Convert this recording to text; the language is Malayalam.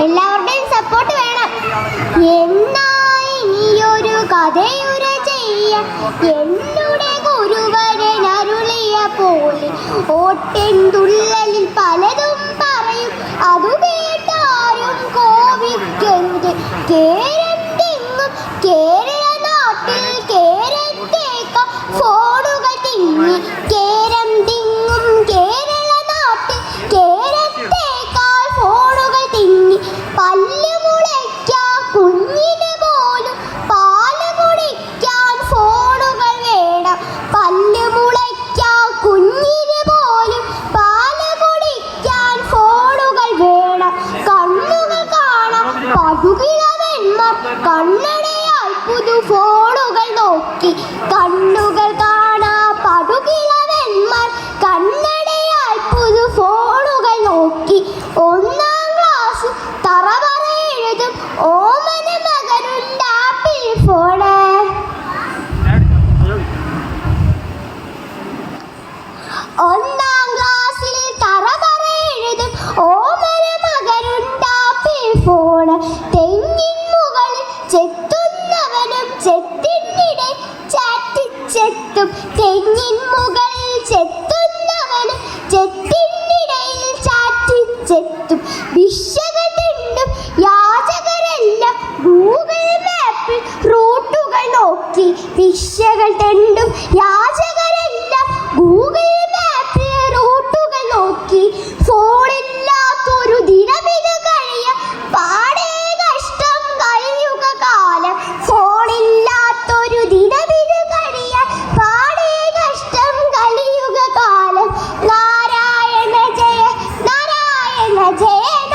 എല്ലാവരുടെയും സപ്പോർട്ട് വേണം. എന്നായി നീയൊരു കഥയുര ചെയ്യ എന്നുടെ ഗുരുവരൻ അരുളിയ പോലെ ഓട്ടൻ തുള്ളലിൽ പലതും പറയും, അതു കേട്ടാരും കോപിക്കരുത്. കേരം തിങ്ങും കേരള നാട്ടിൽ കേരത്തേക്കാൾ ഫോണുകൾ തിങ്ങി. കേരം തിങ്ങും കേരള നാട്ടിൽ കേരത്തേക്കാൾ ഫോണുകൾ തിങ്ങി. പല്ല് മുളയ്ക്കാൻ കുഞ്ഞിന് പോലും പാല് കുടിക്കാൻ ഫോണുകൾ വേണം. പല്ല് മുളയ്ക്കാൻ കുഞ്ഞിന് പോലും പാല് കുടിക്കാൻ ഫോണുകൾ വേണം. കണ്ണുകൾ കാണാം പടുകിഴവന്മാർ കണ്ണടയാൽ പുതു ഫോണുകൾ നോക്കി. കണ്ണുകൾ കാണാം പടുകിഴവന്മാർ കണ്ണടയാൽ പുതു ഫോണുകൾ നോക്കി. ഒന്നാം ക്ലാസ് തറവറ എഴുതും ഓമന മകനുണ്ട് ആപ്പിൾ ഫോണ്. ഒന്നാം ക്ലാസ്സിൽ തറവറ എഴുതും ഓമന മകനുണ്ട് ആപ്പിൾ ഫോണ്. തെങ്ങിൻ മുകളിൽ ചെത്തുന്നവനും ചെത്തിനിടെ ചാറ്റിച്ചെത്തും. തെങ്ങിൻ മുകളിൽ ചെത്തുന്നവനും ചെത്തിനിടയിൽ ചാറ്റിച്ചെത്തും. ഭിക്ഷകൾ തിണ്ടും യാചകരെല്ലാം ഗൂഗിൾ മാപ്പിൽ റൂട്ടുകൾ നോക്കി. ഭിക്ഷകൾ തെണ്ടും യാചകരെല്ലാം ഗൂഗിൾ മാപ്പിൽ റൂട്ടുകൾ നോക്കി. ഫോണില്ലാത്തൊരു ദിനമിത് കഴിയാൻ പാടേ കഷ്ടം കഴിയുക കാലം. ഫോണില്ലാത്തൊരു ദിനമിത് കഴിയാൻ പാടേ കഷ്ടം കഴിയുക കാലം. നാരായണ ജയ നാരായണ ജയ.